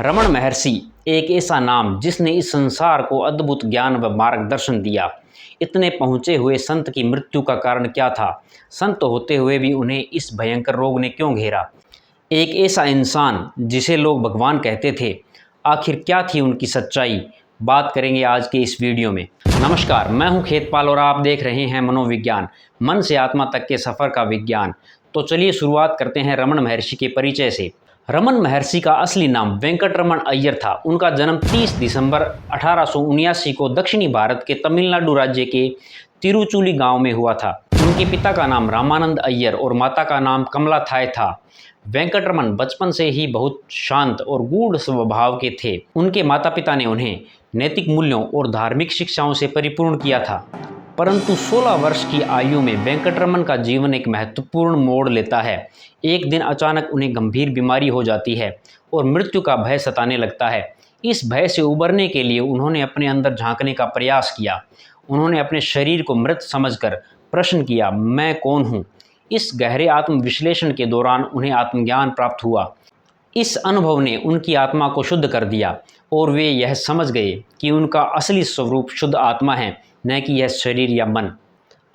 रमण महर्षि एक ऐसा नाम जिसने इस संसार को अद्भुत ज्ञान व मार्गदर्शन दिया। इतने पहुँचे हुए संत की मृत्यु का कारण क्या था? संत होते हुए भी उन्हें इस भयंकर रोग ने क्यों घेरा? एक ऐसा इंसान जिसे लोग भगवान कहते थे, आखिर क्या थी उनकी सच्चाई? बात करेंगे आज के इस वीडियो में। नमस्कार, मैं हूं खेतपाल और आप देख रहे हैं मनोविज्ञान, मन से आत्मा तक के सफ़र का विज्ञान। तो चलिए शुरुआत करते हैं रमण महर्षि के परिचय से। रमन महर्षि का असली नाम वेंकटरमण अय्यर था। उनका जन्म 30 दिसंबर 1879 को दक्षिणी भारत के तमिलनाडु राज्य के तिरुचुली गांव में हुआ था। उनके पिता का नाम रामानंद अय्यर और माता का नाम कमला थाय था। वेंकटरमण बचपन से ही बहुत शांत और गूढ़ स्वभाव के थे। उनके माता पिता ने उन्हें नैतिक मूल्यों और धार्मिक शिक्षाओं से परिपूर्ण किया था। परंतु 16 वर्ष की आयु में वेंकटरमण का जीवन एक महत्वपूर्ण मोड़ लेता है। एक दिन अचानक उन्हें गंभीर बीमारी हो जाती है और मृत्यु का भय सताने लगता है। इस भय से उबरने के लिए उन्होंने अपने अंदर झांकने का प्रयास किया। उन्होंने अपने शरीर को मृत समझकर प्रश्न किया, मैं कौन हूँ? इस गहरे आत्मविश्लेषण के दौरान उन्हें आत्मज्ञान प्राप्त हुआ। इस अनुभव ने उनकी आत्मा को शुद्ध कर दिया और वे यह समझ गए कि उनका असली स्वरूप शुद्ध आत्मा है, न कि यह शरीर या मन।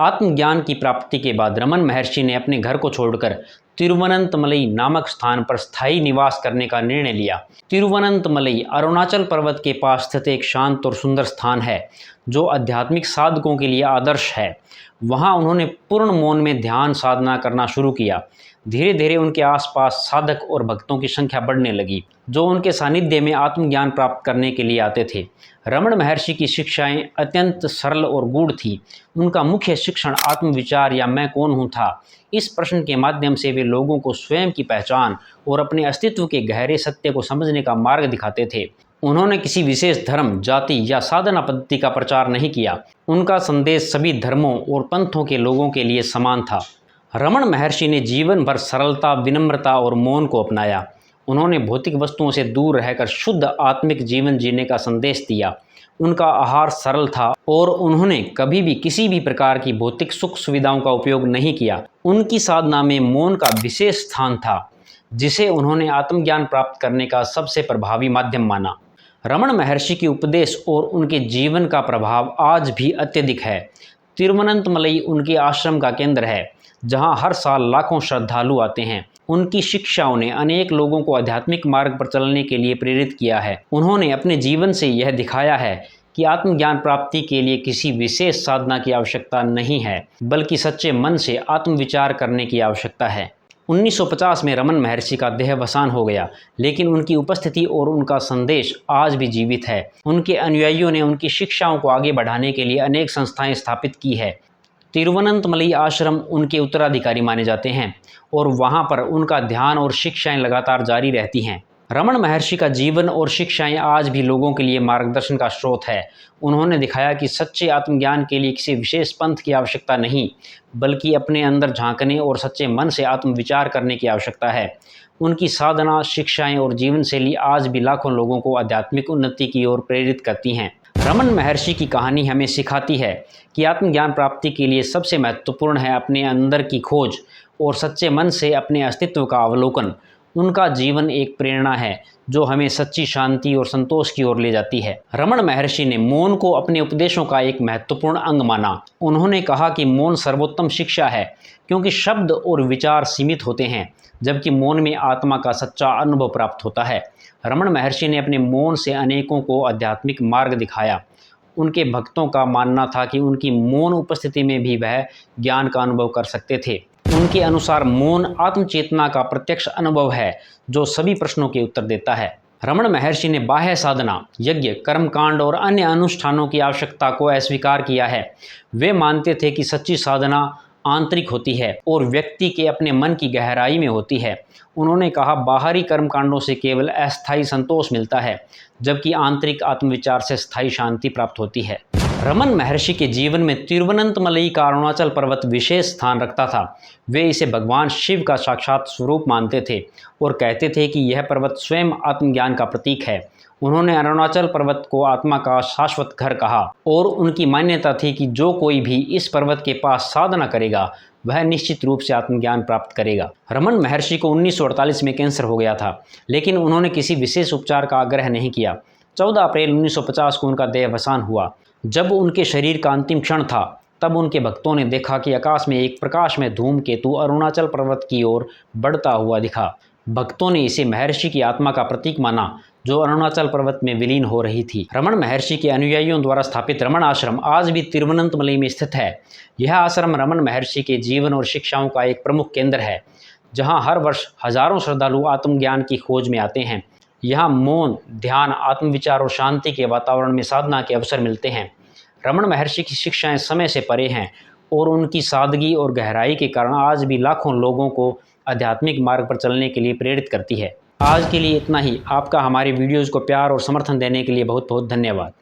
आत्मज्ञान की प्राप्ति के बाद रमन महर्षि ने अपने घर को छोड़कर तिरुवनंतमलई नामक स्थान पर स्थायी निवास करने का निर्णय लिया। तिरुवनंतमलई अरुणाचल पर्वत के पास स्थित एक शांत और सुंदर स्थान है, जो आध्यात्मिक साधकों के लिए आदर्श है। वहाँ उन्होंने पूर्ण मौन में ध्यान साधना करना शुरू किया। धीरे धीरे उनके आसपास साधक और भक्तों की संख्या बढ़ने लगी, जो उनके सानिध्य में आत्मज्ञान प्राप्त करने के लिए आते थे। रमण महर्षि की शिक्षाएं अत्यंत सरल और गूढ़ थी। उनका मुख्य शिक्षण आत्मविचार या मैं कौन हूँ था। इस प्रश्न के माध्यम से वे लोगों को स्वयं की पहचान और अपने अस्तित्व के गहरे सत्य को समझने का मार्ग दिखाते थे। उन्होंने किसी विशेष धर्म, जाति या साधना पद्धति का प्रचार नहीं किया। उनका संदेश सभी धर्मों और पंथों के लोगों के लिए समान था। रमण महर्षि ने जीवन भर सरलता, विनम्रता और मौन को अपनाया। उन्होंने भौतिक वस्तुओं से दूर रहकर शुद्ध आत्मिक जीवन जीने का संदेश दिया। उनका आहार सरल था और उन्होंने कभी भी किसी भी प्रकार की भौतिक सुख सुविधाओं का उपयोग नहीं किया। उनकी साधना में मौन का विशेष स्थान था, जिसे उन्होंने आत्मज्ञान प्राप्त करने का सबसे प्रभावी माध्यम माना। रमण महर्षि के उपदेश और उनके जीवन का प्रभाव आज भी अत्यधिक है। तिरुवनंतमलई उनके आश्रम का केंद्र है, जहां हर साल लाखों श्रद्धालु आते हैं। उनकी शिक्षाओं ने अनेक लोगों को आध्यात्मिक मार्ग पर चलने के लिए प्रेरित किया है। उन्होंने अपने जीवन से यह दिखाया है कि आत्मज्ञान प्राप्ति के लिए किसी विशेष साधना की आवश्यकता नहीं है, बल्कि सच्चे मन से आत्मविचार करने की आवश्यकता है। 1950 में रमन महर्षि का देहावसान हो गया, लेकिन उनकी उपस्थिति और उनका संदेश आज भी जीवित है। उनके अनुयायियों ने उनकी शिक्षाओं को आगे बढ़ाने के लिए अनेक संस्थाएं स्थापित की है। तिरुवनंतमलई आश्रम उनके उत्तराधिकारी माने जाते हैं और वहां पर उनका ध्यान और शिक्षाएं लगातार जारी रहती हैं। रमण महर्षि का जीवन और शिक्षाएं आज भी लोगों के लिए मार्गदर्शन का स्रोत है। उन्होंने दिखाया कि सच्चे आत्मज्ञान के लिए किसी विशेष पंथ की आवश्यकता नहीं, बल्कि अपने अंदर झांकने और सच्चे मन से आत्मविचार करने की आवश्यकता है। उनकी साधना, शिक्षाएं और जीवन शैली आज भी लाखों लोगों को आध्यात्मिक उन्नति की ओर प्रेरित करती हैं। रमन महर्षि की कहानी हमें सिखाती है कि आत्मज्ञान प्राप्ति के लिए सबसे महत्वपूर्ण है अपने अंदर की खोज और सच्चे मन से अपने अस्तित्व का अवलोकन। उनका जीवन एक प्रेरणा है जो हमें सच्ची शांति और संतोष की ओर ले जाती है। रमण महर्षि ने मौन को अपने उपदेशों का एक महत्वपूर्ण अंग माना। उन्होंने कहा कि मौन सर्वोत्तम शिक्षा है, क्योंकि शब्द और विचार सीमित होते हैं, जबकि मौन में आत्मा का सच्चा अनुभव प्राप्त होता है। रमण महर्षि ने अपने मौन से अनेकों को आध्यात्मिक मार्ग दिखाया। उनके भक्तों का मानना था कि उनकी मौन उपस्थिति में भी वह ज्ञान का अनुभव कर सकते थे। उनके अनुसार मौन आत्मचेतना का प्रत्यक्ष अनुभव है, जो सभी प्रश्नों के उत्तर देता है। रमण महर्षि ने बाह्य साधना, यज्ञ, कर्मकांड और अन्य अनुष्ठानों की आवश्यकता को अस्वीकार किया है। वे मानते थे कि सच्ची साधना आंतरिक होती है और व्यक्ति के अपने मन की गहराई में होती है। उन्होंने कहा, बाहरी कर्मकांडों से केवल अस्थायी संतोष मिलता है, जबकि आंतरिक आत्मविचार से स्थायी शांति प्राप्त होती है। रमन महर्षि के जीवन में तिरुवनंतमलई का अरुणाचल पर्वत विशेष स्थान रखता था। वे इसे भगवान शिव का साक्षात स्वरूप मानते थे और कहते थे कि यह पर्वत स्वयं आत्मज्ञान का प्रतीक है। उन्होंने अरुणाचल पर्वत को आत्मा का शाश्वत घर कहा और उनकी मान्यता थी कि जो कोई भी इस पर्वत के पास साधना करेगा, वह निश्चित रूप से आत्मज्ञान प्राप्त करेगा। रमन महर्षि को 1948 में कैंसर हो गया था, लेकिन उन्होंने किसी विशेष उपचार का आग्रह नहीं किया। 14 अप्रैल 1950 को उनका देहावसान हुआ। जब उनके शरीर का अंतिम क्षण था, तब उनके भक्तों ने देखा कि आकाश में एक प्रकाशमय धूमकेतु अरुणाचल पर्वत की ओर बढ़ता हुआ दिखा। भक्तों ने इसे महर्षि की आत्मा का प्रतीक माना, जो अरुणाचल पर्वत में विलीन हो रही थी। रमन महर्षि के अनुयायियों द्वारा स्थापित रमन आश्रम आज भी तिरुवनंतमलई में स्थित है। यह आश्रम रमन महर्षि के जीवन और शिक्षाओं का एक प्रमुख केंद्र है, जहां हर वर्ष हजारों श्रद्धालु आत्मज्ञान की खोज में आते हैं। यहाँ मौन, ध्यान, आत्मविचार और शांति के वातावरण में साधना के अवसर मिलते हैं। रमन महर्षि की शिक्षाएं समय से परे हैं और उनकी सादगी और गहराई के कारण आज भी लाखों लोगों को आध्यात्मिक मार्ग पर चलने के लिए प्रेरित करती है। आज के लिए इतना ही। आपका हमारी वीडियोज़ को प्यार और समर्थन देने के लिए बहुत बहुत धन्यवाद।